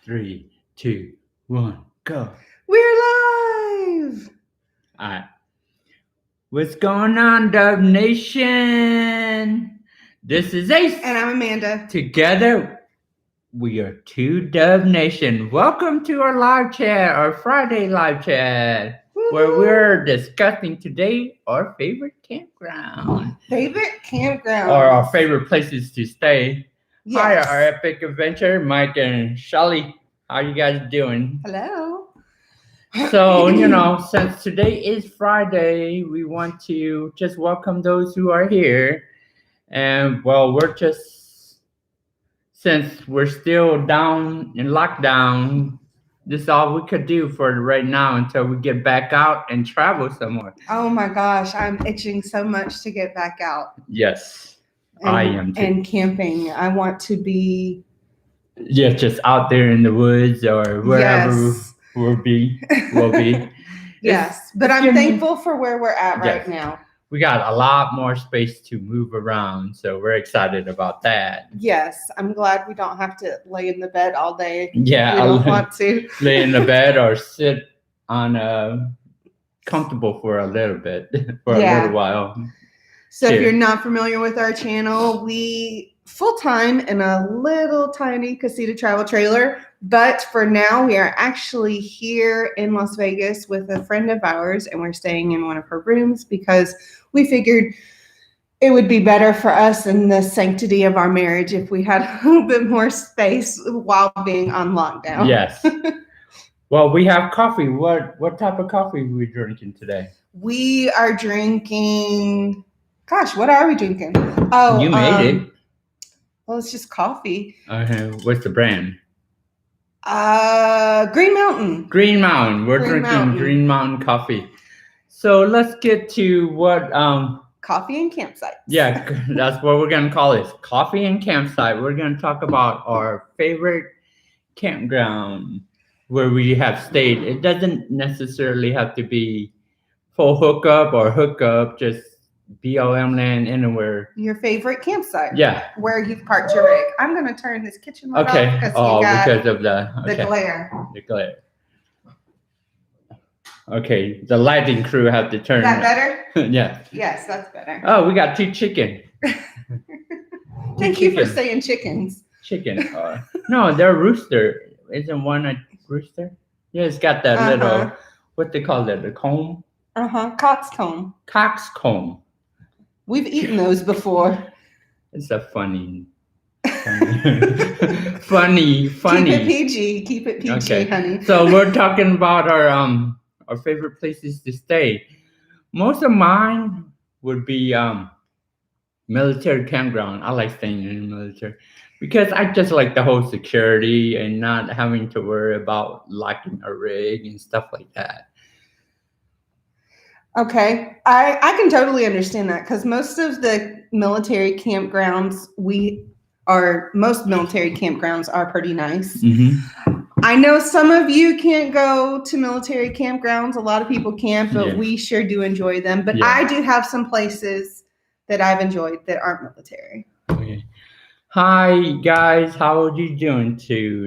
3, 2, 1, go. We're live. All right. What's going on, Dub Nation? This is Ace. And I'm Amanda. Together, we are two Dub Nation. Welcome to our live chat, our Friday live chat, where we're discussing today our favorite campground. Favorite campground. Or our favorite places to stay. Yes. Hi, our epic adventure, Mike and Shelly. How you guys doing? Hello. So, since today is Friday, we want to just welcome those who are here. And, since we're still down in lockdown, this is all we could do for right now until we get back out and travel somewhere. Oh my gosh, I'm itching so much to get back out. Yes, I am too. And camping. I want to be... Yeah, just out there in the woods or wherever we'll be. Yes, but I'm thankful for where we're at right now. We got a lot more space to move around, so we're excited about that. Yes, I'm glad we don't have to lay in the bed all day. Yeah, we don't want to lay in the bed or sit on comfortable for a little bit, for a little while. So if you're not familiar with our channel, we full-time in a little tiny casita travel trailer, but for now we are actually here in Las Vegas with a friend of ours, and we're staying in one of her rooms because we figured it would be better for us in the sanctity of our marriage if we had a little bit more space while being on lockdown. Yes. Well, we have coffee. What type of coffee are we drinking today? We are drinking... Gosh, what are we drinking? Oh, you made it. Well, it's just coffee. Okay, what's the brand? Green Mountain. Green Mountain. We're drinking Green Mountain coffee. So let's get to what coffee and campsite. Yeah, that's what we're gonna call this. Coffee and campsite. We're gonna talk about our favorite campground where we have stayed. It doesn't necessarily have to be full hookup, just BLM land anywhere. Your favorite campsite. Yeah. Where you've parked your rig. I'm going to turn this kitchen light off because of the glare. The glare. Okay, the lighting crew have to turn. Is that better? Yeah. Yes, that's better. Oh, we got two chicken. Thank you for saying chickens. Chicken. No, they're rooster. Isn't one a rooster? Yeah, it's got that little, what they call it, the comb? Coxcomb. Coxcomb. We've eaten those before. It's a funny. Keep it PG, honey. So we're talking about our favorite places to stay. Most of mine would be military campground. I like staying in the military because I just like the whole security and not having to worry about locking a rig and stuff like that. Okay, I can totally understand that because most military campgrounds are pretty nice. Mm-hmm. I know some of you can't go to military campgrounds. A lot of people can't, but we sure do enjoy them. But I do have some places that I've enjoyed that aren't military. Okay. Hi guys, how are you doing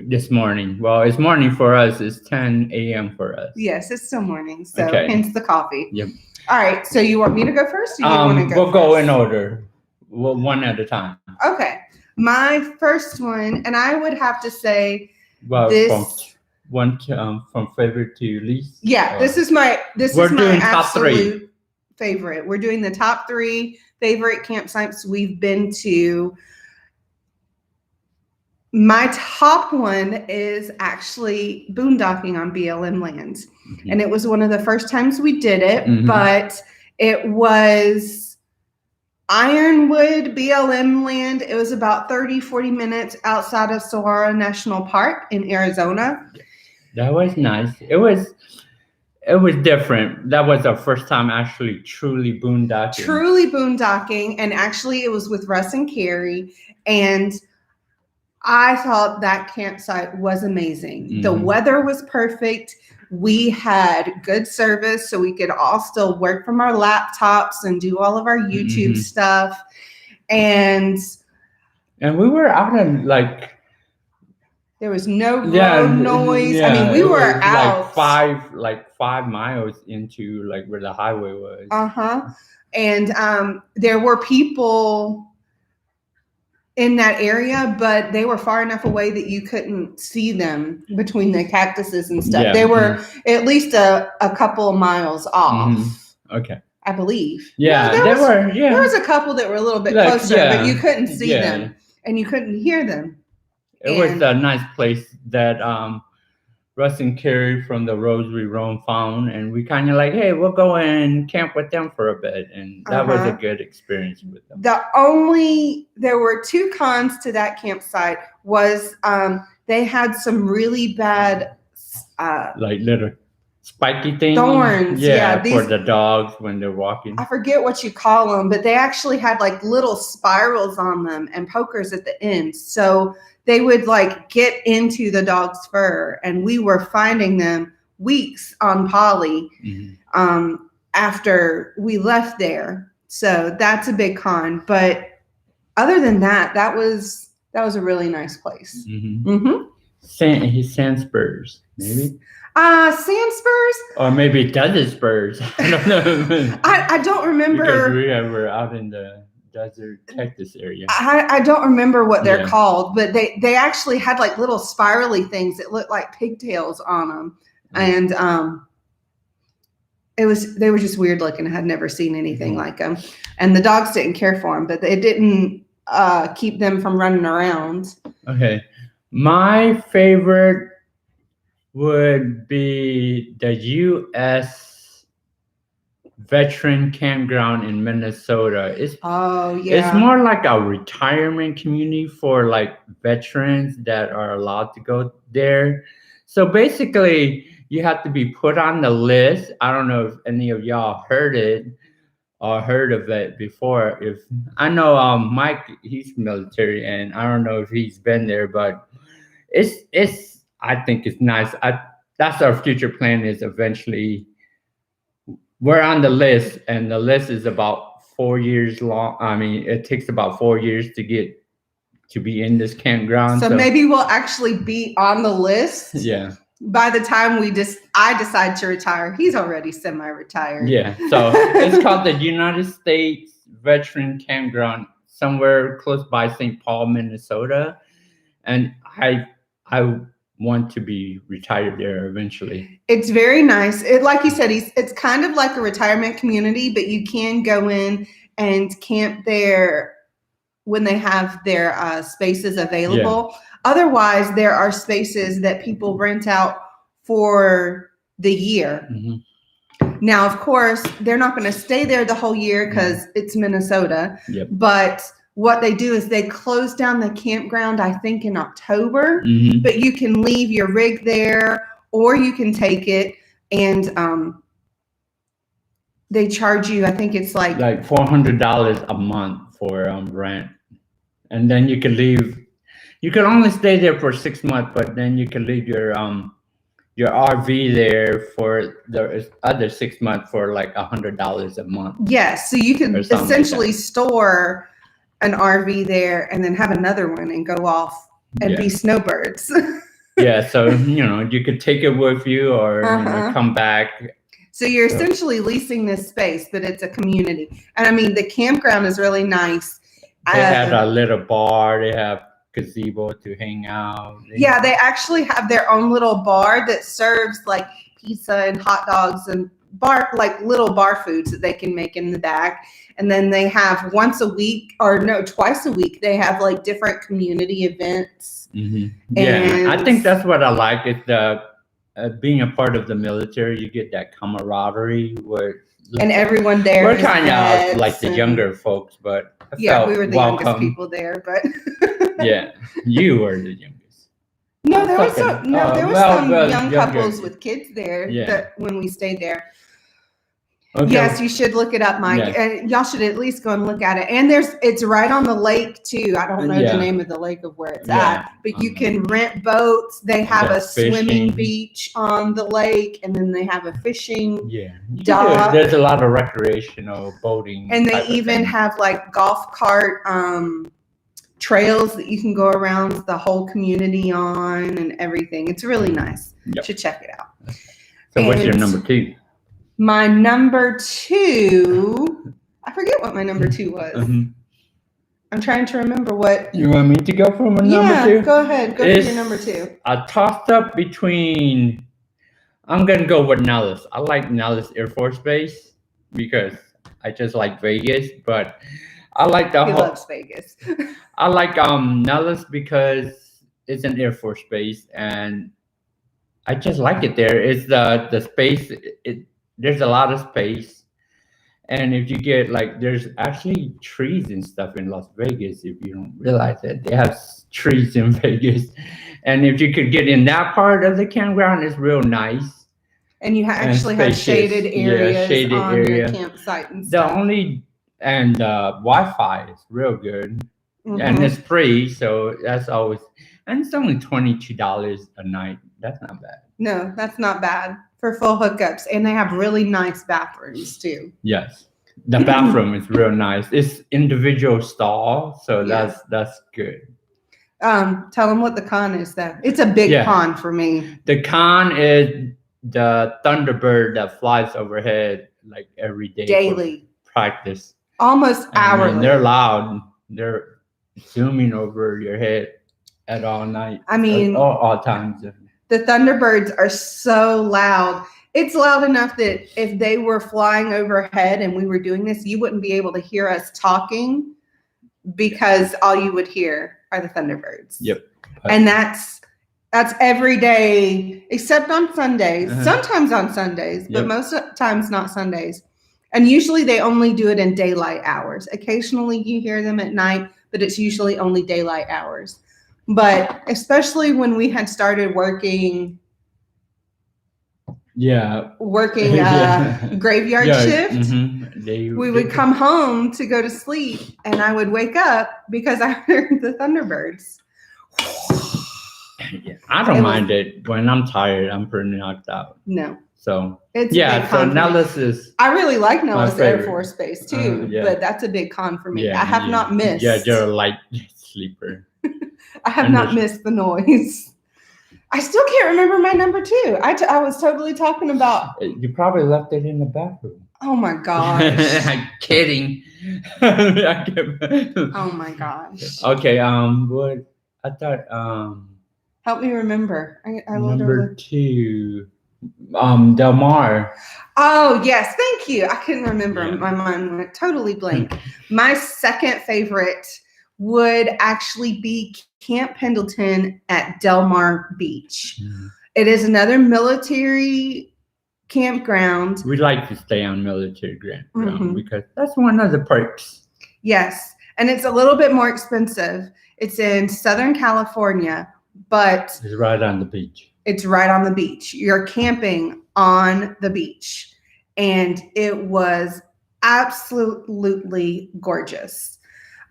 this morning? Well, it's morning for us. It's 10 a.m. for us. Yes, it's still morning, so hence the coffee. Yep. All right, so you want me to go first? Or you want to go we'll go in order. One at a time. Okay. My first one, and I would have to say from favorite to least. Yeah, this is my absolute favorite. We're doing the top 3 favorite campsites we've been to. My top one is actually boondocking on BLM land. Mm-hmm. And it was one of the first times we did it, but it was Ironwood BLM land. It was about 30-40 minutes outside of Saguaro National Park in Arizona. That was nice. It was different. That was our first time actually truly boondocking. And actually it was with Russ and Carrie, and I thought that campsite was amazing. Mm-hmm. The weather was perfect. We had good service, so we could all still work from our laptops and do all of our YouTube stuff. And we were out in There was no road noise. Yeah, I mean, we were out like 5 miles into like where the highway was. And there were people in that area, but they were far enough away that you couldn't see them between the cactuses and stuff. Yeah. They were at least a couple of miles off. Okay. I believe. Yeah, there was a couple that were a little bit closer, but you couldn't see them and you couldn't hear them. It was a nice place that Russ and Carrie from the Rosary Roam found, and we kind of like, hey, we'll go and camp with them for a bit, and that was a good experience with them. There were 2 cons to that campsite. Was they had some really bad like little spiky things, thorns, for the dogs when they're walking. I forget what you call them, but they actually had like little spirals on them and pokers at the end, so they would like get into the dog's fur, and we were finding them weeks on Polly after we left there. So that's a big con. But other than that, that was a really nice place. Sand spurs, maybe. Sand spurs, or maybe desert spurs. I don't know. I don't remember because we were out in the desert Texas area. I don't remember what they're called, but they actually had like little spirally things that looked like pigtails on them, and they were just weird looking. I had never seen anything like them, and the dogs didn't care for them, but it didn't keep them from running around. Okay, my favorite would be the U.S. Veteran Campground in Minnesota. It's more like a retirement community for like veterans that are allowed to go there. So basically, you have to be put on the list. I don't know if any of y'all heard it or heard of it before. If I know Mike, he's military, and I don't know if he's been there, but it's I think it's nice. That's our future plan, is eventually we're on the list, and the list is about 4 years long. I mean, it takes about 4 years to get to be in this campground. So maybe we'll actually be on the list. Yeah. By the time I decide to retire, he's already semi-retired. Yeah. So it's called the United States Veteran Campground, somewhere close by St. Paul, Minnesota, and I want to be retired there eventually. It's very nice. Like you said, it's kind of like a retirement community, but you can go in and camp there when they have their spaces available. Yeah. Otherwise, there are spaces that people rent out for the year. Now, of course, they're not going to stay there the whole year because it's Minnesota. Yep. But what they do is they close down the campground, I think, in October, but you can leave your rig there or you can take it, and they charge you, I think it's like $400 a month for rent. And then you can leave. You can only stay there for 6 months, but then you can leave your RV there for the other 6 months for like $100 a month. Yes, so you can essentially store an RV there and then have another one and go off and be snowbirds. Yeah, so you could take it with you or come back. So you're essentially leasing this space, but it's a community. And I mean, the campground is really nice. They had a little bar. They have gazebo to hang out. They actually have their own little bar that serves like pizza and hot dogs and little bar foods that they can make in the back. And then they have twice a week, they have like different community events. Yeah, I think that's what I like. It's being a part of the military. You get that camaraderie and everyone there. We're kind of like the younger folks, but we were the youngest people there. But yeah, you were the youngest. No, there were some young couples with kids there when we stayed there. Okay. Yes, you should look it up, Mike. And y'all should at least go and look at it. And it's right on the lake too. I don't know the name of the lake of where it's at, but you can rent boats. They have a swimming beach on the lake, and then they have a fishing dock. There's a lot of recreational boating. And they even have like golf cart trails that you can go around the whole community on and everything. It's really nice. Yep. Should check it out. So what's your number 2? My number 2, I forget what my number 2 was. I'm trying to remember what. You want me to go for my number 2? Yeah, go ahead. Go for your number 2. I tossed up between. I'm gonna go with Nellis. I like Nellis Air Force Base because I just like Vegas, but I like the He whole. loves Vegas. I like Nellis because it's an Air Force base, and I just like it there. It's the space. There's a lot of space, and if you get there's actually trees and stuff in Las Vegas. If you don't realize it, they have trees in Vegas, and if you could get in that part of the campground, it's real nice. And you actually have shaded areas on the campsite and stuff. And Wi-Fi is real good, and it's free, so that's always. And it's only $22 a night. That's not bad. No, that's not bad for full hookups, and they have really nice bathrooms too. Yes, the bathroom is real nice. It's individual stall, so that's good. Tell them what the con is, though. It's a big con for me. The con is the Thunderbird that flies overhead every day. Daily. Practice. Almost hourly. And they're loud. They're zooming over your head at all night. I mean, all times. The Thunderbirds are so loud. It's loud enough that if they were flying overhead and we were doing this, you wouldn't be able to hear us talking because all you would hear are the Thunderbirds. Yep. And that's every day except on Sundays. Sometimes on Sundays, but most times not Sundays. And usually they only do it in daylight hours. Occasionally you hear them at night, but it's usually only daylight hours. But especially when we had started working graveyard shift, we would come home to go to sleep, and I would wake up because I heard the Thunderbirds. I don't mind it. When I'm tired, I'm pretty knocked out. No. So it's so Nellis is. I really like Nellis Air Force Base too, but that's a big con for me. I have not missed. Yeah, you're a light sleeper. I have not missed the noise. I still can't remember my number 2. I was totally talking about. You probably left it in the bathroom. Oh my gosh. I'm kidding. Oh my gosh. Okay. What I thought. Help me remember. I number 2. Del Mar. Oh yes, thank you. I couldn't remember. Yeah. My mind went totally blank. My second favorite would actually be Camp Pendleton at Del Mar Beach. It is another military campground. We like to stay on military campground because that's one of the perks. Yes, and it's a little bit more expensive. It's in Southern California, but it's right on the beach. It's right on the beach. You're camping on the beach. And it was absolutely gorgeous.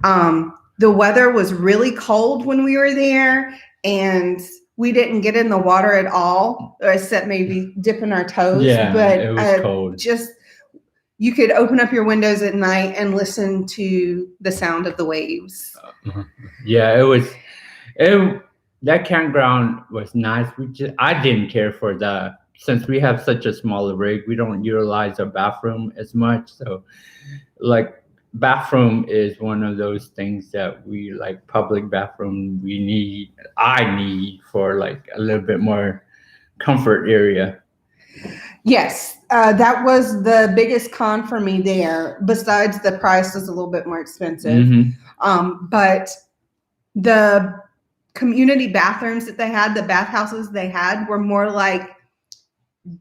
The weather was really cold when we were there, and we didn't get in the water at all, except maybe dipping our toes. Yeah, but it was cold. You could open up your windows at night and listen to the sound of the waves. Yeah, that campground was nice. I didn't care for since we have such a small rig, we don't utilize our bathroom as much. So bathroom is one of those things that we like. Public bathroom I need for a little bit more comfort area. Yes, that was the biggest con for me there. Besides the price is a little bit more expensive. But the community bathrooms that they had, the bathhouses they had, were more like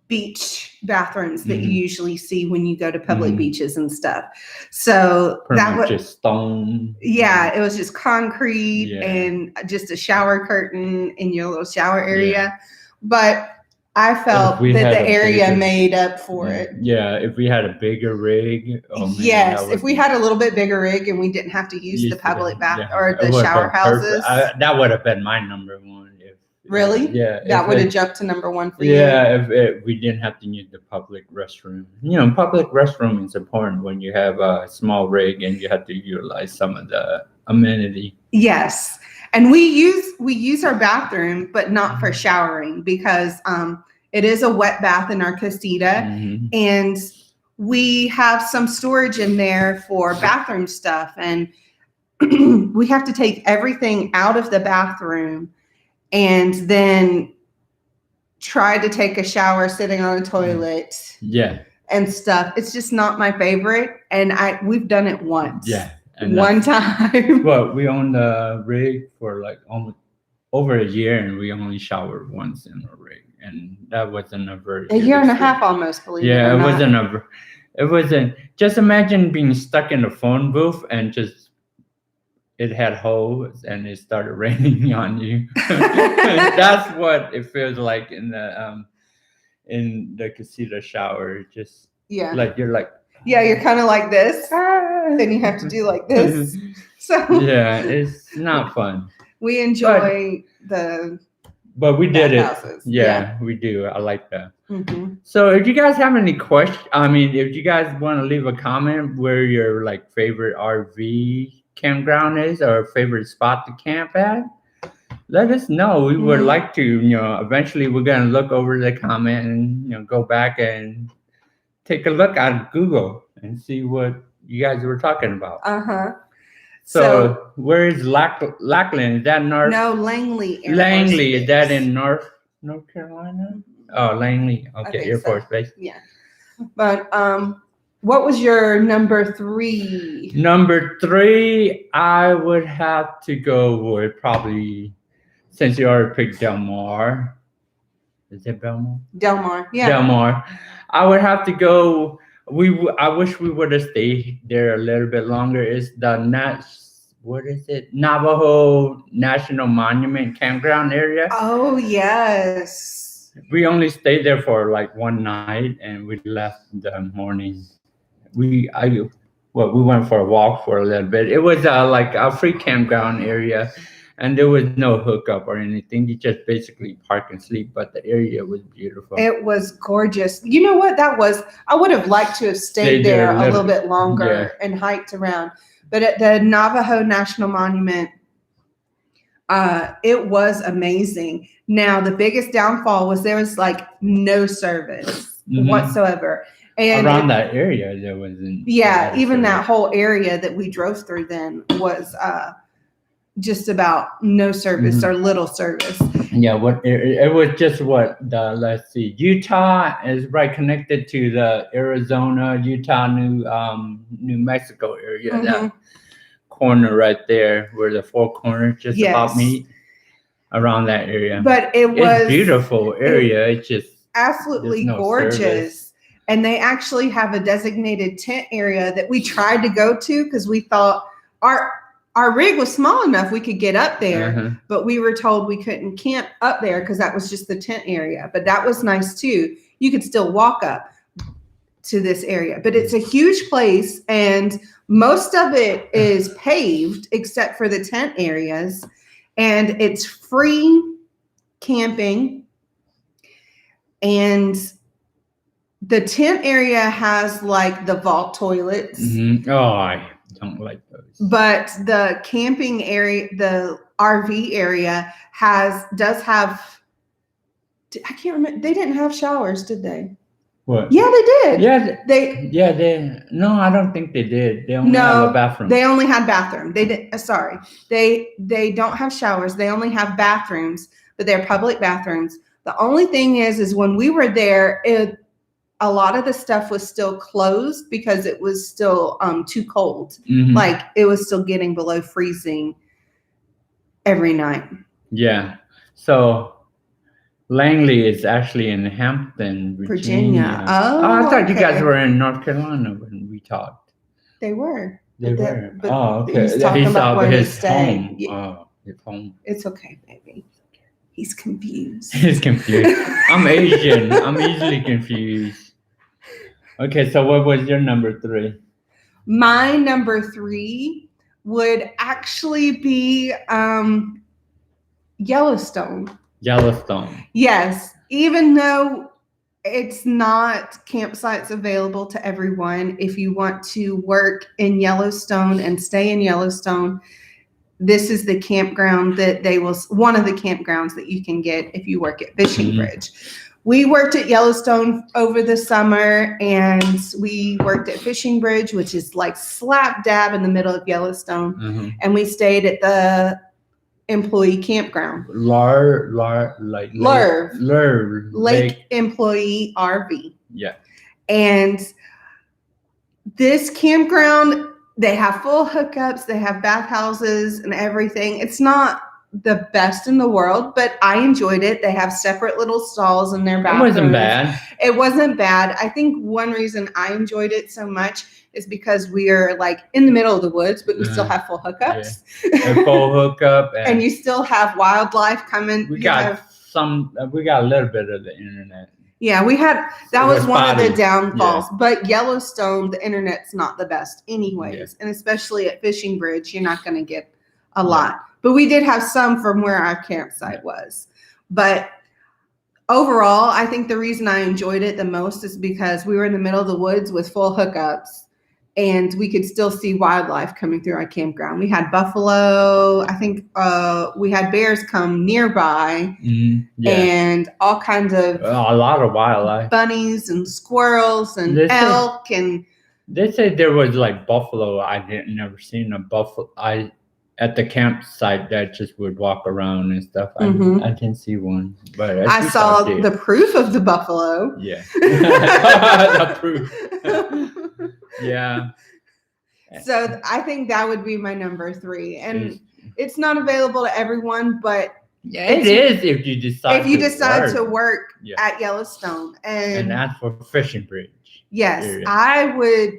beach bathrooms that you usually see when you go to public beaches and stuff. So that was just stone. Yeah, it was just concrete and just a shower curtain in your little shower area. But I felt that the area made up for it. Yeah, if we had a bigger rig. If we had a little bit bigger rig and we didn't have to use the public bath or the shower houses. That would have been my number 1. Really? Yeah. That would have jumped to number 1 for you. Yeah, if we didn't have to use the public restroom. Public restroom is important when you have a small rig and you have to utilize some of the amenity. Yes. And we use our bathroom, but not for showering because it is a wet bath in our casita. And we have some storage in there for bathroom stuff. And we have to take everything out of the bathroom and then try to take a shower sitting on a toilet. Yeah. And stuff. It's just not my favorite. And we've done it once. Yeah. One time. Well, we owned the rig for like almost over a year, and we only showered once in the rig, and that wasn't a very a year and a half almost. Believe it yeah, or it not. wasn't. Just imagine being stuck in a phone booth and just it had holes and it started raining on you. That's what it feels like in the casita shower. Just like you're like. Yeah, you're kind of like this. Then you have to do like this. So yeah, it's not fun. We enjoy but we did it. Houses. Yeah, we do. I like that. So if you guys have any questions, if you guys want to leave a comment where your like favorite RV campground is or favorite spot to camp at, let us know. We would like to, eventually we're going to look over the comment and, go back and take a look at Google and see what you guys were talking about. So where is Lackland? Is that North? No, Langley. Langley, is that in North Carolina? Oh, Langley. Okay, Air Force Base. Yeah. But what was your number 3? Number 3, I would have to go with probably, since you already picked Del Mar. Is it Belmar? Del Mar, yeah. Del Mar. I would have to go. I wish we would have stayed there a little bit longer. It's the Navajo National Monument Campground area. Oh yes. We only stayed there for like one night, and we left the morning. We went for a walk for a little bit. It was like a free campground area. And there was no hookup or anything. You just basically park and sleep, but the area was beautiful. It was gorgeous. You know what that was? I would have liked to have stayed there a little bit longer and hiked around. But at the Navajo National Monument, it was amazing. Now, the biggest downfall was there was like no service whatsoever. And around that area, there wasn't. Yeah, even that whole area that we drove through then was just about no service or little service. Yeah, it was just let's see, Utah is right connected to the Arizona, Utah, New Mexico area. That corner right there where the 4 corners just about meet, around that area. But it's beautiful area. It's just absolutely gorgeous. Service. And they actually have a designated tent area that we tried to go to because we thought our rig was small enough we could get up there, but we were told we couldn't camp up there because that was just the tent area. But that was nice too. You could still walk up to this area, but it's a huge place and most of it is paved except for the tent areas, and it's free camping. And the tent area has like the vault toilets. Oh, I don't like those. But the camping area, the RV area does have, I can't remember. They didn't have showers, did they? What? Yeah, they did. Yeah, they. No, I don't think they did. They only have a bathroom. They only had bathroom. They did. Sorry, they don't have showers. They only have bathrooms, but they're public bathrooms. The only thing is when we were there, a lot of the stuff was still closed because it was still too cold. Like it was still getting below freezing every night. Yeah. So Langley is actually in Hampton, Virginia. Oh, I thought you guys were in North Carolina when we talked. They were. But okay. He's talking about where his home. His home. It's okay, baby. He's confused. He's confused. I'm Asian. I'm easily confused. Okay, so what was your number 3? My number 3 would actually be Yellowstone. Yellowstone. Yes, even though it's not campsites available to everyone, if you want to work in Yellowstone and stay in Yellowstone, this is the campground that one of the campgrounds that you can get if you work at Fishing Bridge. We worked at Yellowstone over the summer, and we worked at Fishing Bridge, which is like slap dab in the middle of Yellowstone. And we stayed at the employee campground. Lake Employee RV. Yeah. And this campground, they have full hookups, they have bathhouses and everything. It's not the best in the world, but I enjoyed it. They have separate little stalls in their bathrooms. It wasn't bad. It wasn't bad. I think one reason I enjoyed it so much is because we are like in the middle of the woods, but we still have full hookups. Yeah. A full hookup. And you still have wildlife coming. We got a little bit of the internet. Yeah, that was one of the downfalls. Yeah. But Yellowstone, the internet's not the best anyways. Yeah. And especially at Fishing Bridge, you're not going to get a lot. But we did have some from where our campsite was. But overall, I think the reason I enjoyed it the most is because we were in the middle of the woods with full hookups, and we could still see wildlife coming through our campground. We had buffalo. I think we had bears come nearby, and all kinds of a lot of wildlife, bunnies and squirrels and elk. And they say there was like buffalo. I didn't never seen a buffalo. At the campsite that just would walk around and stuff. I didn't see one, but I saw the proof of the buffalo. Yeah, the proof. Yeah. So I think that would be my number 3, and it's not available to everyone, but it is if you decide to work at Yellowstone, and that's for Fishing Bridge. Yes, area. I would.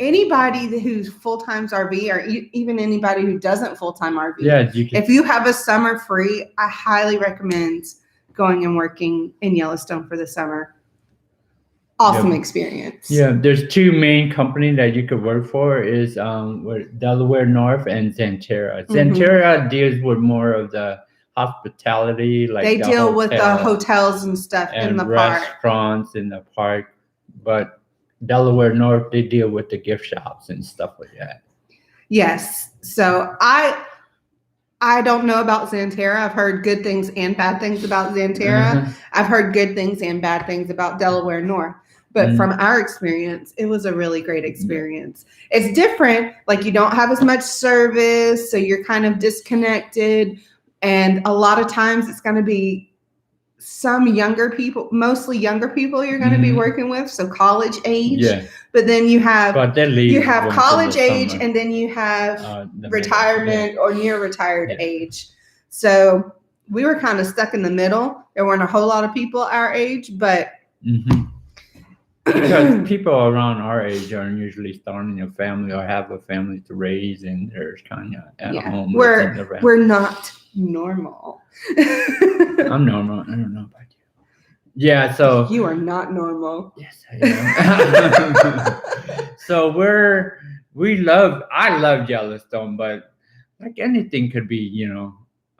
Anybody who's full-time RV, or even anybody who doesn't full-time RV, if you have a summer free, I highly recommend going and working in Yellowstone for the summer. Awesome experience. Yeah, there's 2 main companies that you could work for is Delaware North and Xanterra. Xanterra deals with more of the hospitality, like they deal with the hotels and stuff and in the park, restaurants in the park, but Delaware North, they deal with the gift shops and stuff like that. Yes. So I don't know about Xanterra. I've heard good things and bad things about Xanterra. I've heard good things and bad things about Delaware North. But from our experience, it was a really great experience. It's different. Like, you don't have as much service, so you're kind of disconnected. And a lot of times it's going to be some younger people, mostly younger people you're going to be working with, so college age. Yeah. But then you have college age, and then you have retirement or near retired age. So we were kind of stuck in the middle. There weren't a whole lot of people our age, but because people around our age are usually starting a family or have a family to raise, and they're kind of at home. We're not normal. I'm normal. I don't know about you. Yeah, so you are not normal. Yes, I am. So I love Yellowstone, but like anything could be,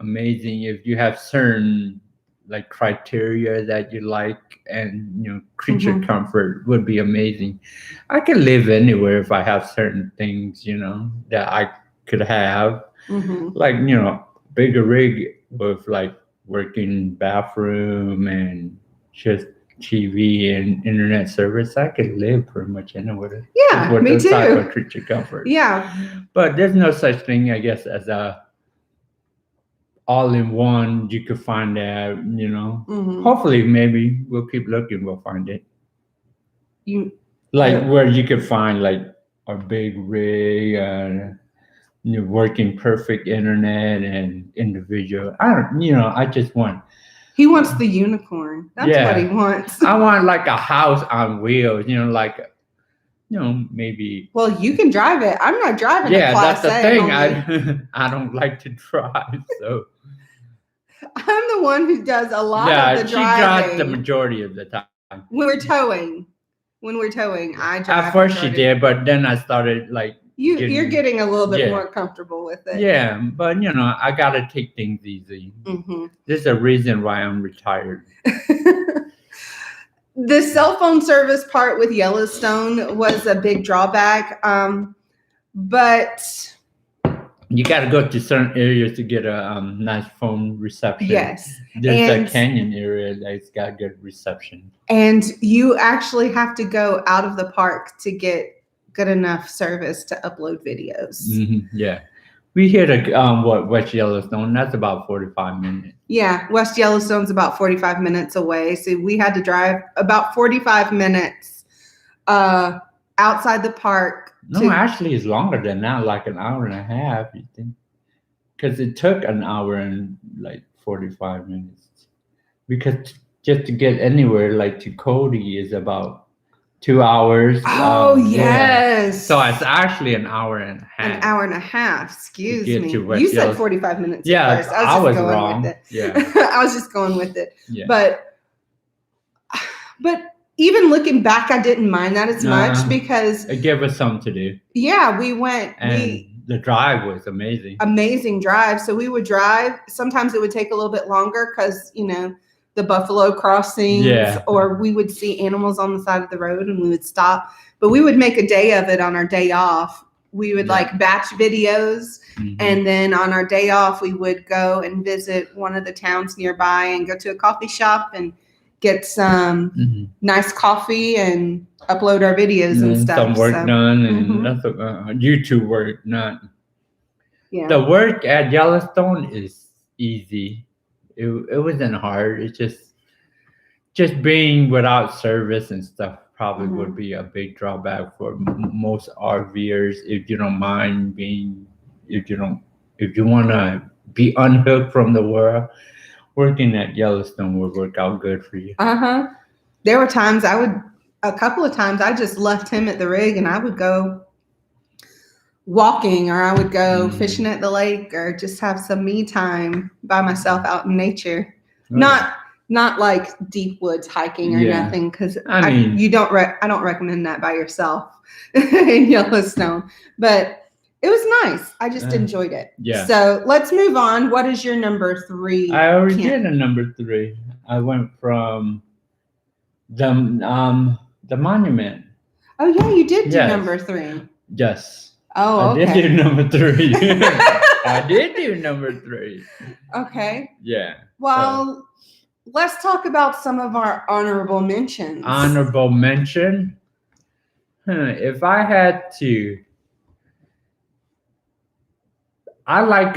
amazing if you have certain like criteria that you like, and creature comfort would be amazing. I can live anywhere if I have certain things, that I could have, like bigger rig with like working bathroom and just TV and internet service. I could live pretty much anywhere. Yeah, me too. Type of creature comfort. Yeah, but there's no such thing, I guess, as a all-in-one. You could find that, Hopefully, maybe we'll keep looking. We'll find it. Where you could find like a big rig. Working perfect internet and individual. I just want. He wants the unicorn. That's what he wants. I want like a house on wheels. Maybe. Well, you can drive it. I'm not driving. Yeah, that's the thing. I don't like to drive, so. I'm the one who does a lot of the driving. Yeah, she drives the majority of the time. When we're towing, I drive. At first she did, but then I started like. You're getting a little bit more comfortable with it. Yeah, but I gotta take things easy. There's a reason why I'm retired. The cell phone service part with Yellowstone was a big drawback, but You got to go to certain areas to get a nice phone reception. Yes. There's a canyon area that's got good reception. And you actually have to go out of the park to get good enough service to upload videos. Yeah. We hit West Yellowstone. That's about 45 minutes. Yeah, West Yellowstone's about 45 minutes away. So we had to drive about 45 minutes outside the park. No, actually, it's longer than that, like an hour and a half, you think? Because it took an hour and like 45 minutes. Because just to get anywhere, like to Cody, is about 2 hours. Oh, yes. Yeah. So it's actually an hour and a half. An hour and a half. Excuse me. You said 45 minutes. Yeah, first. I was wrong. With it. Yeah. I was just going with it. Yeah. But even looking back, I didn't mind that as much because it gave us something to do. Yeah, we went. And the drive was amazing. Amazing drive. So we would drive. Sometimes it would take a little bit longer because, the buffalo crossings, or we would see animals on the side of the road and we would stop. But we would make a day of it on our day off. We would batch videos. And then on our day off, we would go and visit one of the towns nearby and go to a coffee shop and get some nice coffee and upload our videos and stuff. Some work done and nothing, YouTube work done. Yeah. The work at Yellowstone is easy. It wasn't hard. It's just being without service and stuff probably would be a big drawback for most RVers. If you don't mind if you want to be unhooked from the world, working at Yellowstone would work out good for you. There were times a couple of times I just left him at the rig and I would go walking, or I would go fishing at the lake, or just have some me time by myself out in nature. Not like deep woods hiking or nothing, because I don't recommend that by yourself in Yellowstone. But it was nice. I just enjoyed it. Yeah. So let's move on. What is your number 3? I already did a number 3. I went from the monument. Oh yeah, you did do number 3. Yes. Oh, okay. I did do number 3. I did do number 3. Okay. Yeah. Well, let's talk about some of our honorable mentions. Honorable mention? If I had to, I like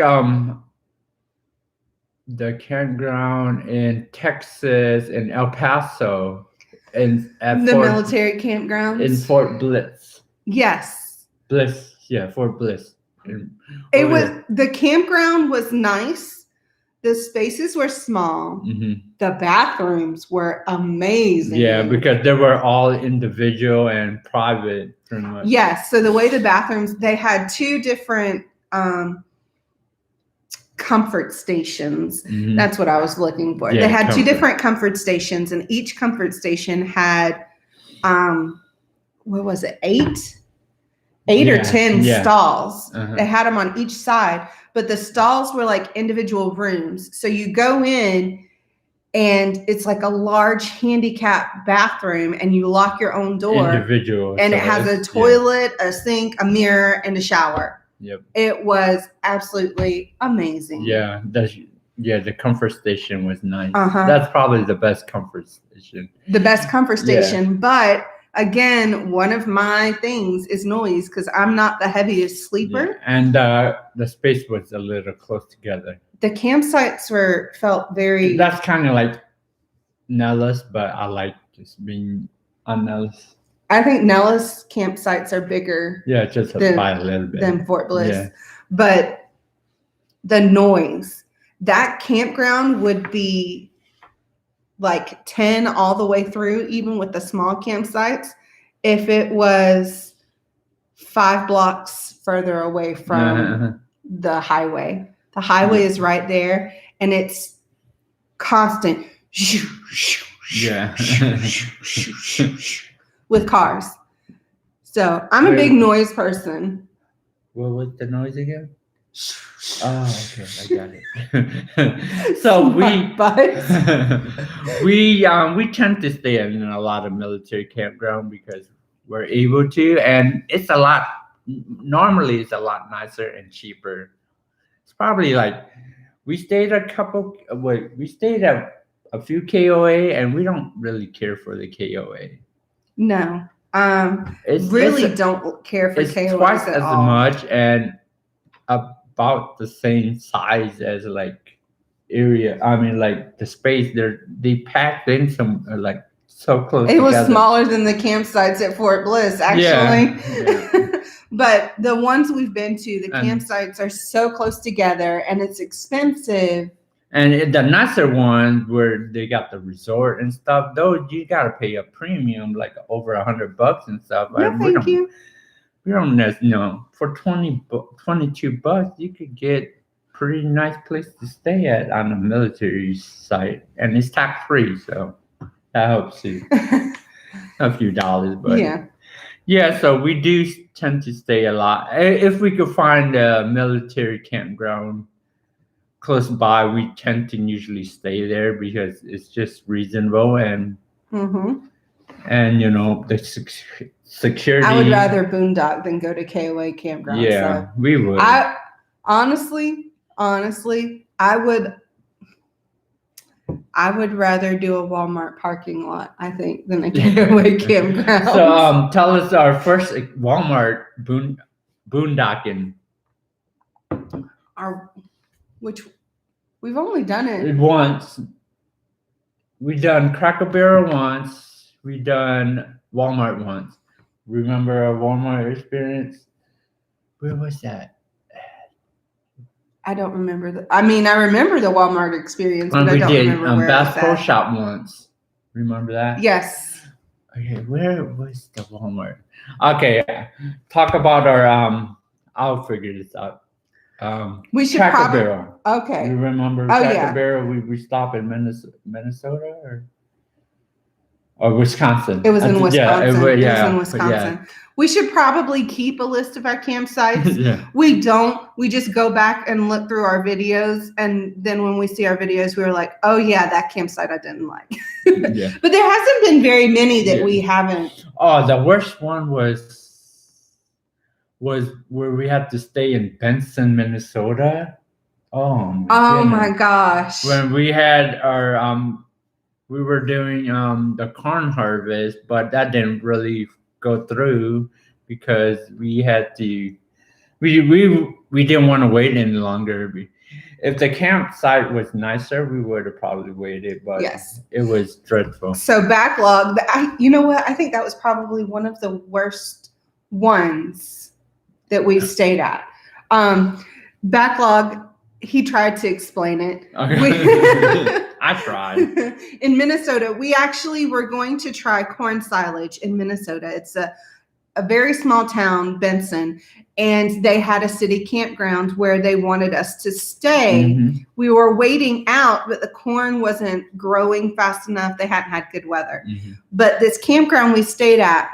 the campground in Texas, in El Paso, and at the military campgrounds in Fort Bliss. Yes. Bliss. Yeah, Fort Bliss. The campground was nice. The spaces were small. The bathrooms were amazing. Yeah, because they were all individual and private, pretty much. Yes. So the way the bathrooms, they had 2 different comfort stations. That's what I was looking for. They had 2 different comfort stations, and each comfort station had, what was it, 8 or 10 stalls. They had them on each side, but the stalls were like individual rooms. So you go in and it's like a large handicap bathroom, and you lock your own door. Individual. And it has a toilet, a sink, a mirror, and a shower. Yep. It was absolutely amazing. Yeah. The comfort station was nice. That's probably the best comfort station. The best comfort station. But again, one of my things is noise, because I'm not the heaviest sleeper. Yeah. And the space was a little close together. The campsites felt very... That's kind of like Nellis, but I like just being on Nellis. I think Nellis campsites are bigger. Yeah, just by a little bit. Than Fort Bliss. Yeah. But the noise, that campground would be like 10 all the way through, even with the small campsites, if it was 5 blocks further away from the highway. The highway is right there, and it's constant with cars. So I'm a big noise person. What was the noise again? Oh, okay, I got it. So we tend to stay in a lot of military campground because we're able to, and it's a lot. Normally, it's a lot nicer and cheaper probably like we stayed a few KOA, and we don't really care for the KOA. No, don't care for it's KOAs twice at as all. much and about the same size as like area. I mean, like the space they packed in some like so close. It was together. smaller than the campsites at Fort Bliss, actually. Yeah. But the ones we've been to, the campsites are so close together, and it's expensive. And the nicer ones where they got the resort and stuff, those you gotta pay a premium, like over $100 and stuff. No, thank you. We don't know. For $22, you could get pretty nice place to stay at on a military site, and it's tax free, so that helps you a few dollars. But yeah. So we do tend to stay a lot. If we could find a military campground close by, we tend to usually stay there because it's just reasonable and and the security. I would rather boondock than go to KOA campground. Yeah, so we would. I honestly, I would rather do a Walmart parking lot, I think, than a KOA campground. So tell us our first Walmart boondocking. Which we've only done it once. We done Cracker Barrel once. We done Walmart once. Remember our Walmart experience? Where was that? I don't remember I remember the Walmart experience, but I don't remember where Bass Pro Shop once. Remember that? Yes. Okay, where was the Walmart? Okay, talk about our I'll figure this out. We should Cracker Barrel. Okay. You remember Cracker Barrel? We stopped in Minnesota or Wisconsin. It was in Wisconsin. Yeah, it was in Wisconsin. Yeah. We should probably keep a list of our campsites. Yeah. We don't. We just go back and look through our videos, and then when we see our videos, we're like, "Oh yeah, that campsite I didn't like." Yeah. But there hasn't been very many that we haven't. Oh, the worst one was where we had to stay in Benson, Minnesota. Oh my gosh! When we had our we were doing the corn harvest, but that didn't really go through because we had to. We didn't want to wait any longer. If the campsite was nicer, we would have probably waited, but it was dreadful. So backlog. You know what? I think that was probably one of the worst ones that we stayed at. Backlog. He tried to explain it. Okay. I tried. In Minnesota, we actually were going to try corn silage in Minnesota. It's a very small town, Benson, and they had a city campground where they wanted us to stay. Mm-hmm. We were waiting out, but the corn wasn't growing fast enough. They hadn't had good weather. Mm-hmm. But this campground we stayed at,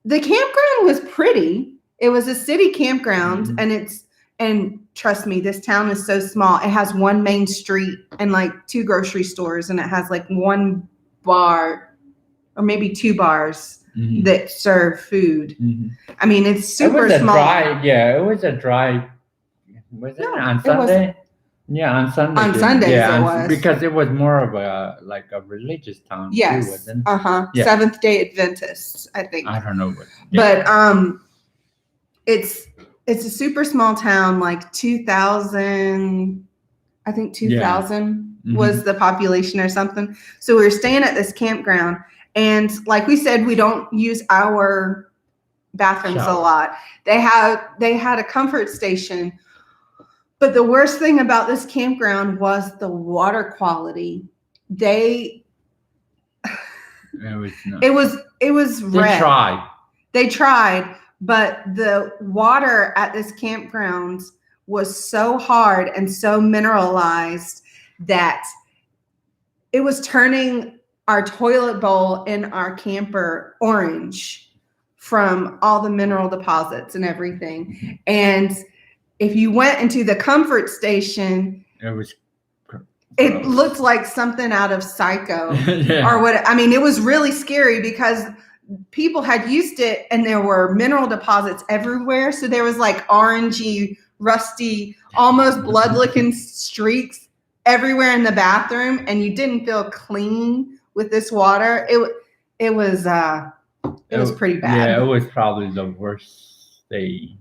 the campground was pretty. It was a city campground, mm-hmm. And trust me, this town is so small. It has one main street and like 2 grocery stores, and it has like 1 bar or maybe 2 bars mm-hmm. that serve food. Mm-hmm. I mean, it's super small. It was a dry. Was it on Sunday? On Sunday. On Sundays it was. Because it was more of a religious town. Yes. Too, wasn't it? Yeah. Seventh-day Adventists, I think. I don't know what. Yeah. But it's a super small town, like 2,000, I think 2,000 mm-hmm. was the population or something. So we were staying at this campground, and like we said, we don't use our bathrooms a lot. They had a comfort station, but the worst thing about this campground was the water quality. It was red. They tried. But the water at this campground was so hard and so mineralized that it was turning our toilet bowl in our camper orange from all the mineral deposits and everything. And if you went into the comfort station, it looked like something out of Psycho or what. I mean, it was really scary because people had used it and there were mineral deposits everywhere. So there was like orangey rusty, almost blood-licking streaks everywhere in the bathroom, and you didn't feel clean with this water. It was pretty bad. Yeah, it was probably the worst day.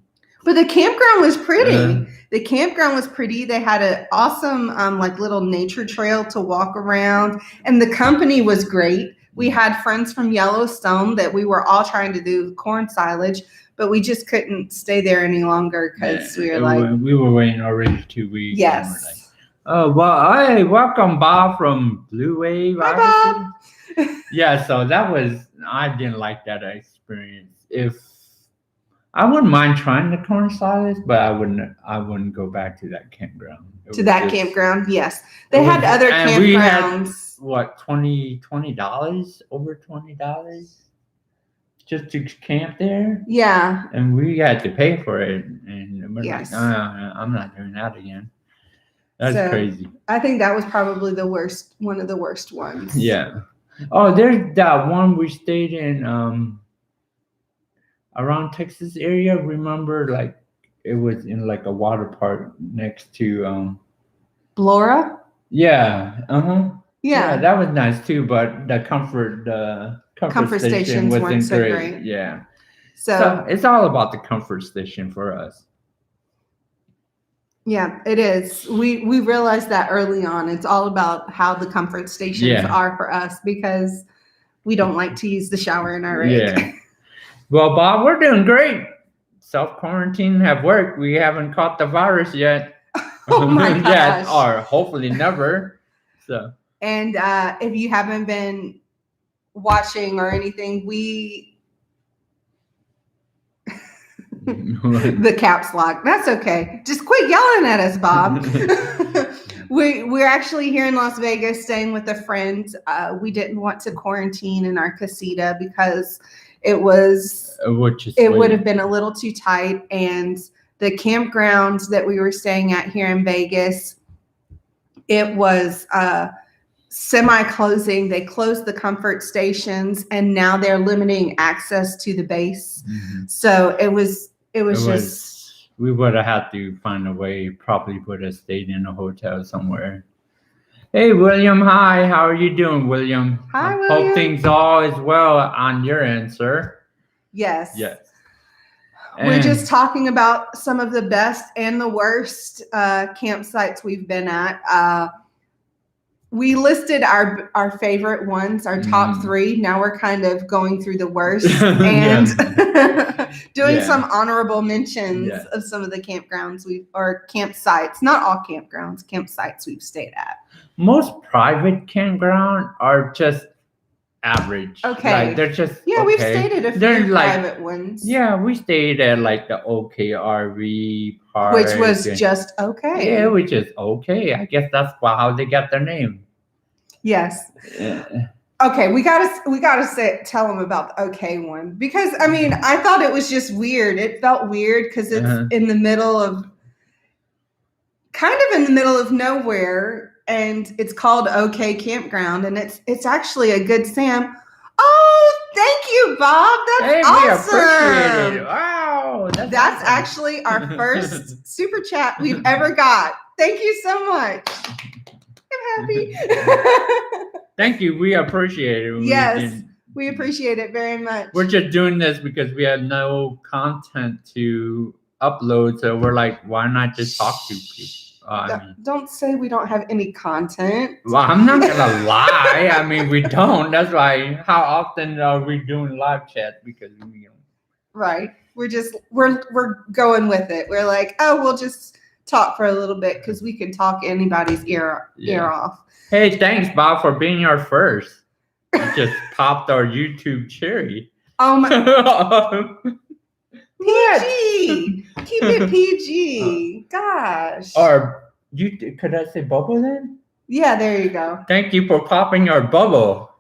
But the campground was pretty. The campground was pretty. They had an awesome like little nature trail to walk around, and the company was great. We had friends from Yellowstone that we were all trying to do corn silage, but we just couldn't stay there any longer because we were waiting already 2 weeks. Yes. Oh, well, hey, welcome Bob from Blue Wave. Hi, Bob. Yeah, so I didn't like that experience. I wouldn't mind trying the corn silage, but I wouldn't go back to that campground. Campground, yes. They had other campgrounds. We had, what, $20 over $20 just to camp there? Yeah. And we had to pay for it, and we're like, I'm not doing that again. That's crazy. I think that was probably one of the worst ones. Yeah. Oh, there's that one we stayed in around Texas area. Remember, like it was in like a water park next to Blora? Yeah. Yeah, that was nice too, but the comfort stations wasn't so great. Yeah. So it's all about the comfort station for us. Yeah, it is. We realized that early on. It's all about how the comfort stations are for us because we don't like to use the shower in our rig. Yeah. Well, Bob, we're doing great. Self-quarantine have worked. We haven't caught the virus yet. Oh my gosh. Or hopefully never. So. And if you haven't been watching or anything, the caps lock. That's okay. Just quit yelling at us, Bob. We're actually here in Las Vegas staying with a friend. We didn't want to quarantine in our casita because it would have been a little too tight. And the campground that we were staying at here in Vegas, it was semi-closing. They closed the comfort stations and now they're limiting access to the base. Mm-hmm. So it was just we would have had to find a way, probably would have stayed in a hotel somewhere. Hey William, hi, how are you doing, William? Hi, William. Hope things all is well on your end, sir. Yes. We're just talking about some of the best and the worst campsites we've been at. We listed our favorite ones, our top three. Now we're kind of going through the worst and doing some honorable mentions of some of the campgrounds or campsites. Not all campsites we've stayed at. Most private campground are just average. Okay. Like, they're just we've stayed at a few private ones. Yeah, we stayed at like the OKRV park. Which was just okay. Yeah, which is okay. I guess that's how they got their name. Yes. Yeah. Okay, we gotta tell them about the okay one because I mean I thought it was just weird. It felt weird because it's in the middle of nowhere, and it's called OK Campground, and it's actually a Good Sam. Oh, thank you, Bob. That's awesome. We appreciate it. Wow, that's awesome. Actually our first super chat we've ever got. Thank you so much. I'm happy. Thank you. We appreciate it. Yes, we appreciate it very much. We're just doing this because we have no content to upload. So we're like, why not just talk to people? Don't say we don't have any content. Well, I'm not going to lie. I mean, we don't. That's why how often are we doing live chat? Because we don't. Right. We're going with it. We're like, we'll just talk for a little bit because we can talk anybody's ear off. Hey, thanks, Bob, for being our first. You just popped our YouTube cherry. Oh my! PG. Keep it PG. Gosh. Or could I say bubble then? Yeah, there you go. Thank you for popping our bubble.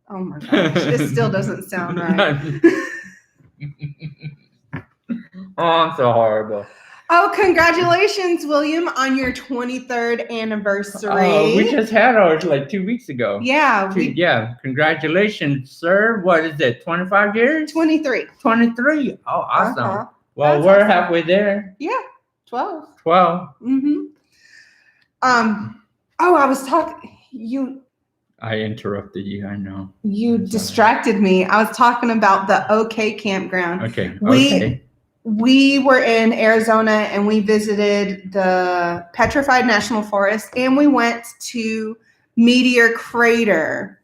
Oh my gosh, this still doesn't sound right. Oh, I'm so horrible. Oh, congratulations, William, on your 23rd anniversary. Oh, we just had ours like 2 weeks ago. Yeah. Congratulations, sir. What is it, 25 years? 23. 23. Oh, awesome. Well, we're halfway there. Yeah. 12. 12. Mm-hmm. I was talking. I interrupted you. I know. You distracted me. I was talking about the OK Campground. Okay. We were in Arizona and we visited the Petrified National Forest and we went to Meteor Crater.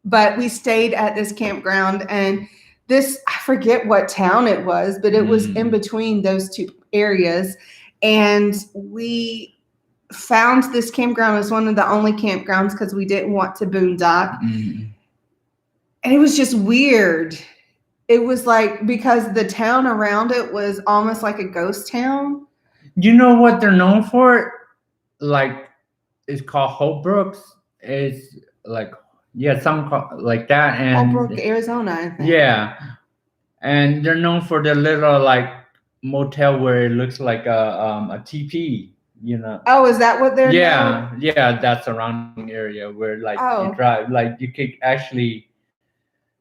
But we stayed at this campground and I forget what town it was, but it was in between those two areas. And we found this campground as one of the only campgrounds because we didn't want to boondock. And it was just weird. It was like, because the town around it was almost like a ghost town. You know what they're known for? Like, it's called Holbrooks. It's like, something like that. And Holbrook, Arizona, I think. Yeah. And they're known for the little like motel where it looks like a teepee, you know. Oh, is that what they're known? Yeah, that surrounding area where like you drive, like you could actually,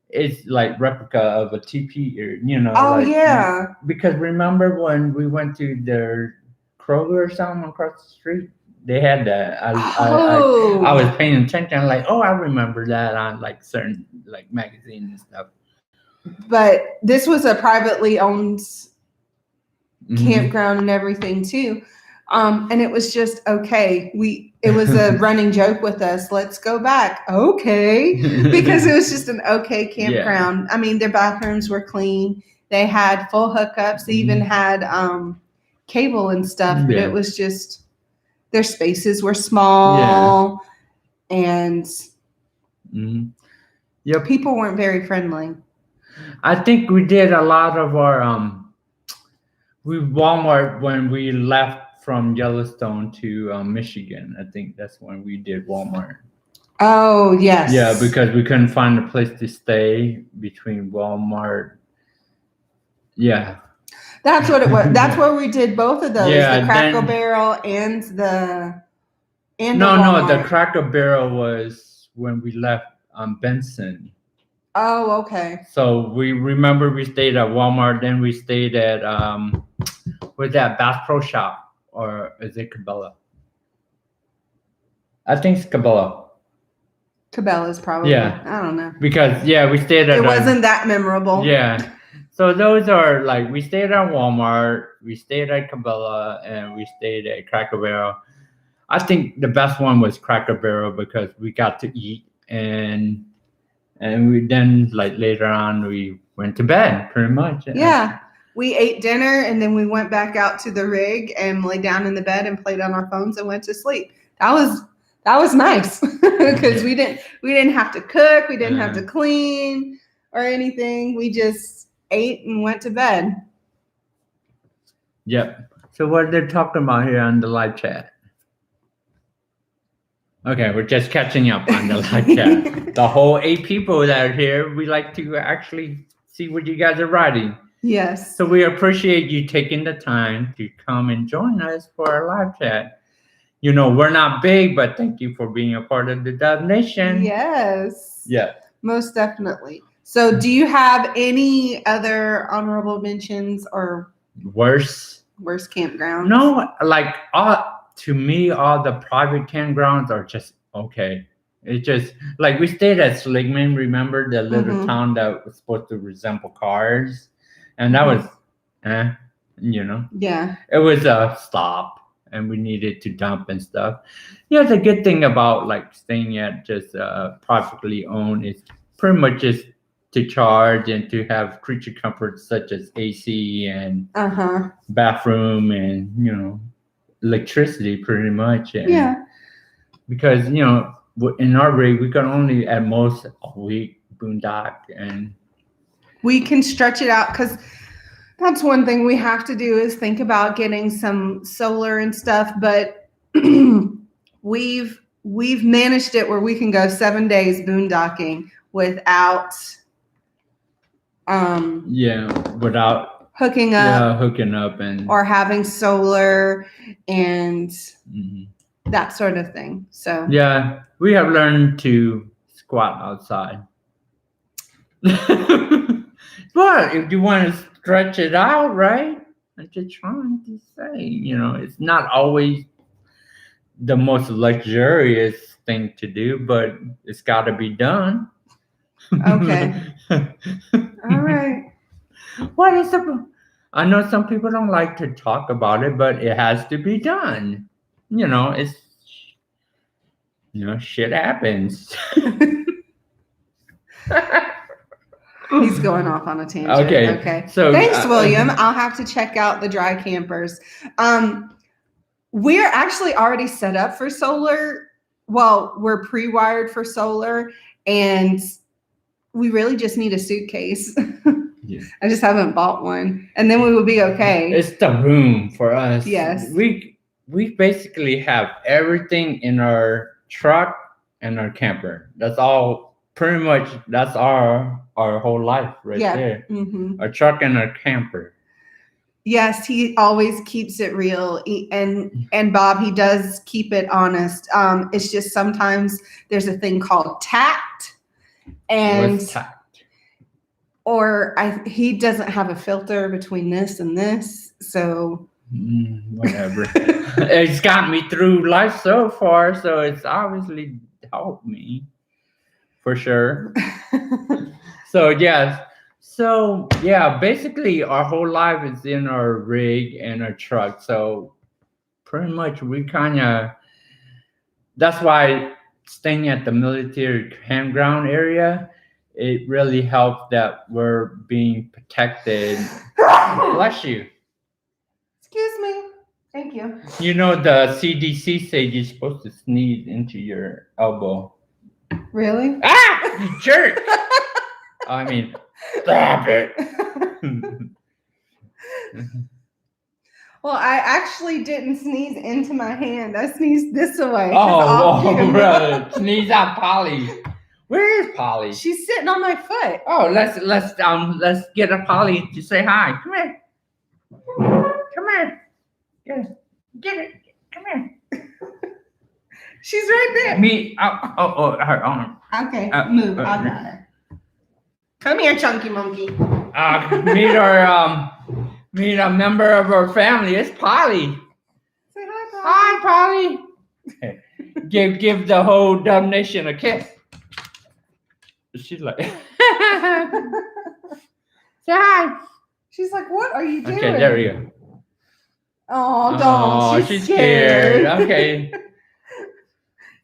it's like replica of a teepee, you know. Oh, like, yeah. Because remember when we went to their Kroger or something across the street? They had that. I was paying attention. Like, I remember that on like certain like magazines and stuff. But this was a privately owned campground and everything too. And it was just okay. It was a running joke with us. Let's go back. Okay. Because it was just an okay campground. I mean, their bathrooms were clean. They had full hookups. They even had cable and stuff, but it was just, their spaces were small and people weren't very friendly. I think we did a lot of our Walmart when we left from Yellowstone to Michigan. I think that's when we did Walmart. Oh, yes. Yeah, because we couldn't find a place to stay between Walmart. Yeah. That's what it was. That's where we did both of those. Yeah, the Cracker Barrel and the No, the Cracker Barrel was when we left Benson. Oh, okay. So we stayed at Walmart, then we stayed at what's that, Bass Pro Shop, or is it Cabela? I think it's Cabela. Cabela's probably. Yeah. I don't know. Because we stayed at. It wasn't that memorable. Yeah. So those are like, we stayed at Walmart, we stayed at Cabela, and we stayed at Cracker Barrel. I think the best one was Cracker Barrel because we got to eat and we then, like, later on we went to bed pretty much. Yeah. We ate dinner and then we went back out to the rig and lay down in the bed and played on our phones and went to sleep. That was nice because we didn't have to cook, we didn't have to clean or anything. We just ate and went to bed. Yep. So what are they talking about here on the live chat? Okay, we're just catching up on the live chat. The whole 8 people that are here, we like to actually see what you guys are writing. Yes. So we appreciate you taking the time to come and join us for our live chat. You know, we're not big, but thank you for being a part of the Dove Nation. Yes. Yeah. Most definitely. So do you have any other honorable mentions or worst campgrounds? No, like to me, all the private campgrounds are just okay. It's just like we stayed at Sligman, remember the little town that was supposed to resemble cars? And that was, you know. Yeah. It was a stop and we needed to dump and stuff. Yeah, the good thing about like staying at just privately owned is pretty much just to charge and to have creature comforts such as AC and bathroom and, you know, electricity pretty much. And because, you know, in our rig, we can only at most a week boondock, and we can stretch it out because that's one thing we have to do is think about getting some solar and stuff. But we've managed it where we can go 7 days boondocking without without hooking up and or having solar and that sort of thing. So yeah, we have learned to squat outside. But if you want to stretch it out, right? I'm just trying to say, it's not always the most luxurious thing to do, but it's got to be done. Okay. All right. What is the? I know some people don't like to talk about it, but it has to be done. It's shit happens. He's going off on a tangent. Okay. So thanks, William. I'll have to check out the dry campers. We're actually already set up for solar. Well, we're pre-wired for solar, and we really just need a suitcase. Yeah. I just haven't bought one, and then we will be okay. It's the room for us. Yes. We basically have everything in our truck and our camper. That's all. Pretty much, that's our whole life right there. Mm-hmm. Our truck and our camper. Yes, he always keeps it real, and Bob, he does keep it honest. It's just sometimes there's a thing called tact, and what's tact? He doesn't have a filter between this and this, so whatever. It's got me through life so far, so it's obviously helped me for sure. So basically our whole life is in our rig and our truck. So pretty much that's why staying at the military campground area, it really helped that we're being protected. Bless you. Excuse me. Thank you. The CDC said you're supposed to sneeze into your elbow. Really? Ah! You jerk! I mean, stop it. Well, I actually didn't sneeze into my hand. I sneezed this away. Oh, brother. Sneeze out Polly. Where is Polly? She's sitting on my foot. Oh, let's get a Polly to say hi. Come here. Come here. Get it. Come here. She's right there. Her arm. Okay, move. I'll got her. Come here, chunky monkey. Meet a member of our family. It's Polly. Say hi, Polly. Hi, Polly. give the whole dumb nation a kiss. She's like, say hi. She's like, what are you doing? Okay, there we go. Oh, don't. She's scared. Okay.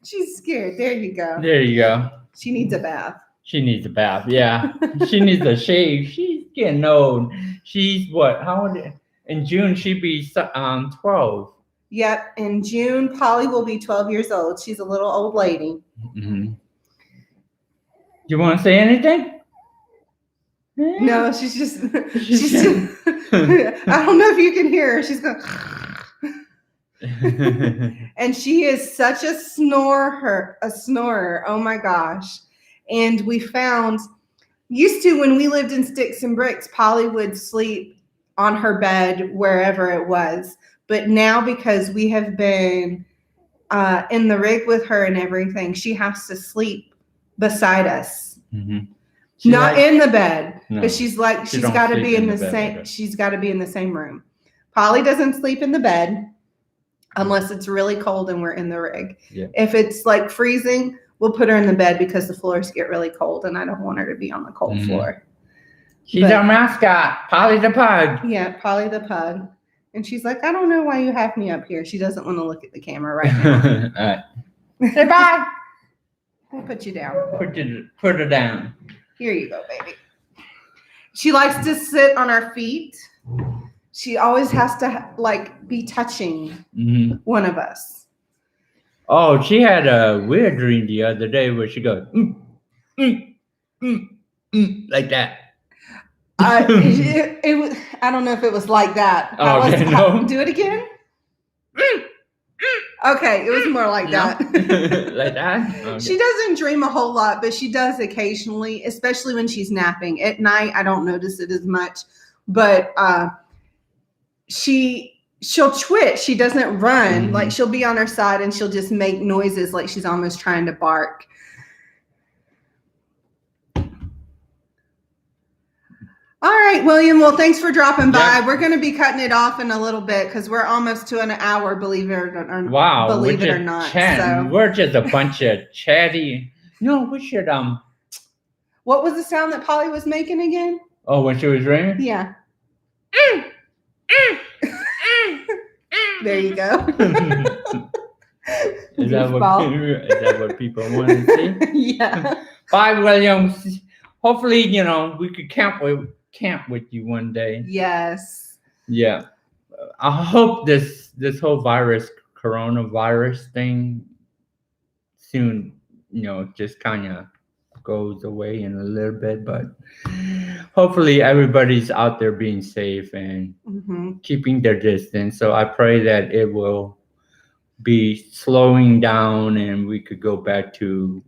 She's scared. There you go. There you go. She needs a bath. She needs a bath. Yeah. She needs a shave. She's getting old. She's what? How old? In June, she'd be 12. Yep. In June, Polly will be 12 years old. She's a little old lady. Mm-hmm. You want to say anything? No, she's just. I don't know if you can hear her. She's going. And she is such a snorer. Oh my gosh. And we found, used to when we lived in Sticks and Bricks, Polly would sleep on her bed wherever it was. But now, because we have been in the rig with her and everything, she has to sleep beside us. Mm-hmm. Not in the bed, but she's got to be in the same. She's got to be in the same room. Polly doesn't sleep in the bed unless it's really cold and we're in the rig. Yeah. If it's like freezing, we'll put her in the bed because the floors get really cold and I don't want her to be on the cold floor. She's our mascot, Polly the Pug. Yeah, Polly the Pug. And she's like, I don't know why you have me up here. She doesn't want to look at the camera right now. All right. Say bye. We'll put you down. Put her down. Here you go, baby. She likes to sit on our feet. She always has to be touching one of us. Oh, she had a weird dream the other day where she goes like that. It was. I don't know if it was like that. Okay, no. Do it again. Okay, it was more like that. Like that? Okay. She doesn't dream a whole lot, but she does occasionally, especially when she's napping. At night, I don't notice it as much, but she'll twitch. She doesn't run. Mm-hmm. Like she'll be on her side and she'll just make noises like she's almost trying to bark. All right, William. Well, thanks for dropping by. Yep. We're going to be cutting it off in a little bit because we're almost to an hour, believe it or not. Wow, believe it or not. So. We're just a bunch of chatty. No, we should What was the sound that Polly was making again? Oh, when she was ringing? Yeah. There you go. Is that what people want to see? Yeah. Bye, Williams. Hopefully, we could camp with you one day. Yes. Yeah. I hope this whole coronavirus thing soon, just kind of goes away in a little bit, but hopefully everybody's out there being safe and keeping their distance. So I pray that it will be slowing down and we could go back to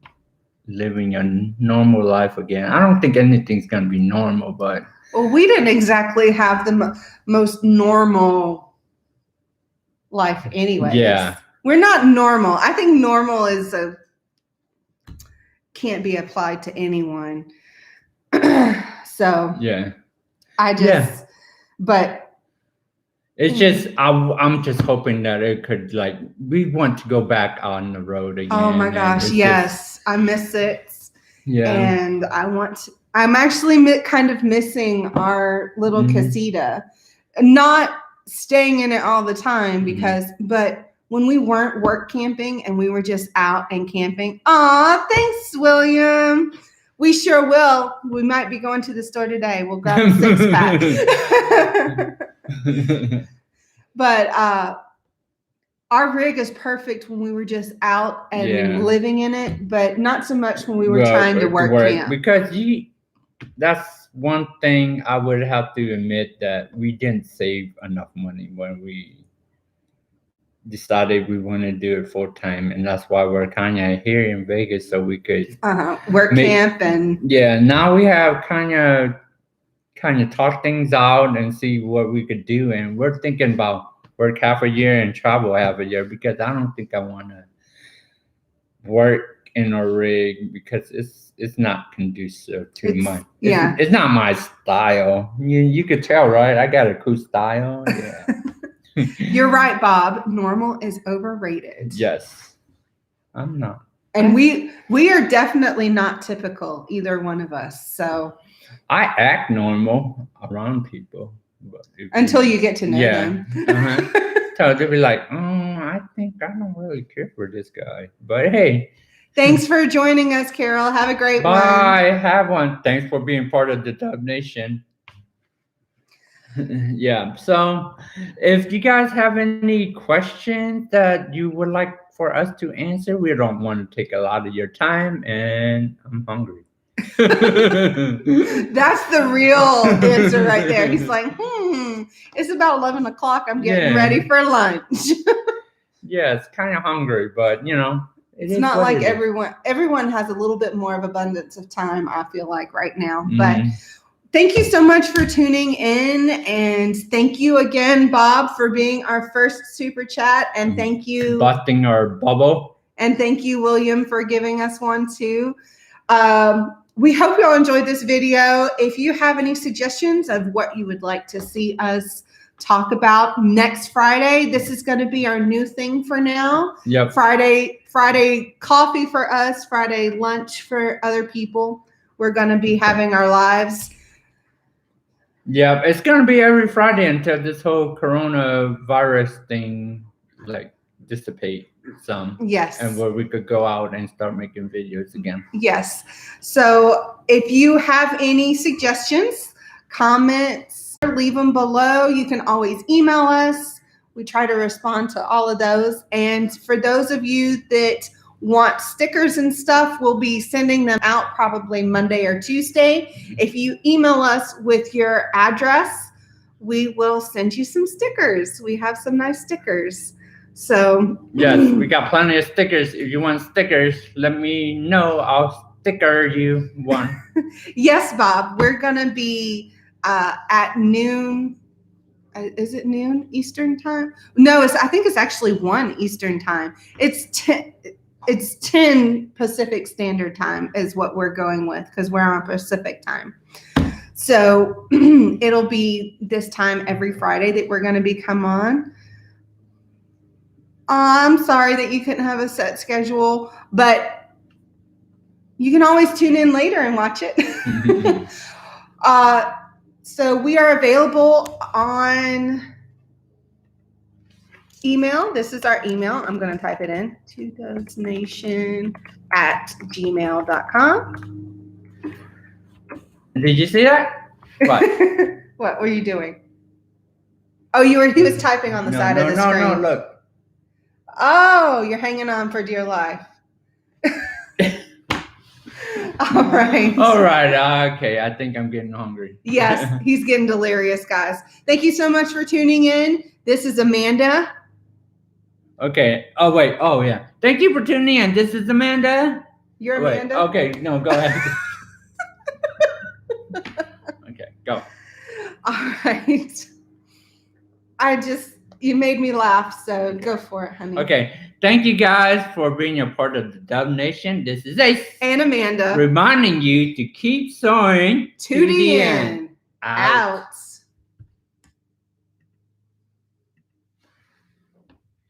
living a normal life again. I don't think anything's going to be normal, but well, we didn't exactly have the most normal life anyway. Yeah. We're not normal. I think normal can't be applied to anyone. So yeah. But it's just I'm just hoping that it could we want to go back on the road again. Oh my gosh, yes. I miss it. Yeah. And I'm actually kind of missing our little casita. Not staying in it all the time but when we weren't work camping and we were just out and camping. Aw, thanks, William. We sure will. We might be going to the store today. We'll grab a 6-pack. But our rig is perfect when we were just out and living in it, but not so much when we were trying to work camp. Because that's one thing I would have to admit, that we didn't save enough money when we decided we want to do it full time, and that's why we're kind of here in Vegas, so we could work camp. And now we have kind of talk things out and see what we could do, and we're thinking about work half a year and travel half a year, because I don't think I want to work in a rig because it's not conducive to my it's not my style. You could tell, right? I got a cool style. Yeah. You're right, Bob. Normal is overrated. Yes. I'm not. And we are definitely not typical, either one of us. So I act normal around people. But until you get to know them. So they'll be like, I think I don't really care for this guy. But hey. Thanks for joining us, Carol. Have a great one. Bye. Have one. Thanks for being part of the Dub Nation. Yeah. So if you guys have any questions that you would like for us to answer, we don't want to take a lot of your time, and I'm hungry. That's the real answer right there. He's like, it's about 11 o'clock. I'm getting ready for lunch. Yeah, it's kind of hungry, but it's not like everyone has a little bit more of abundance of time, I feel like, right now. But thank you so much for tuning in, and thank you again, Bob, for being our first super chat, and thank you busting our bubble, and thank you, William, for giving us one too. We hope you all enjoyed this video. If you have any suggestions of what you would like to see us talk about next Friday, this is going to be our new thing for now. Yep. Friday coffee for us, Friday lunch for other people. We're going to be having our lives. Yeah, it's going to be every Friday until this whole coronavirus thing dissipate some. Yes. And where we could go out and start making videos again. Yes. So if you have any suggestions, comments, leave them below. You can always email us. We try to respond to all of those. And for those of you that want stickers and stuff, we'll be sending them out probably Monday or Tuesday. If you email us with your address, we will send you some stickers. We have some nice stickers. So yes, we got plenty of stickers. If you want stickers, let me know. I'll sticker you one. Yes, Bob. We're gonna be at noon. Is it noon Eastern time? No, I think it's actually 1 Eastern time. It's 10 Pacific Standard Time is what we're going with, because we're on Pacific time. So it'll be this time every Friday that we're going to come on. I'm sorry that you couldn't have a set schedule, but you can always tune in later and watch it. So we are available on email. This is our email. I'm going to type it in. twogoatsnation@gmail.com. Did you see that? What? What were you doing? Oh, he was typing on the side of the screen. No, look. Oh, you're hanging on for dear life. All right. Okay. I think I'm getting hungry. Yes, he's getting delirious, guys. Thank you so much for tuning in. This is Amanda. Okay. Oh, wait. Oh, yeah. Thank you for tuning in. This is Amanda. You're Amanda? Okay. No, go ahead. Okay, go. All right. You made me laugh, so go for it, honey. Okay. Thank you guys for being a part of the Dove Nation. This is Ace. And Amanda. Reminding you to keep sewing to the end. Out.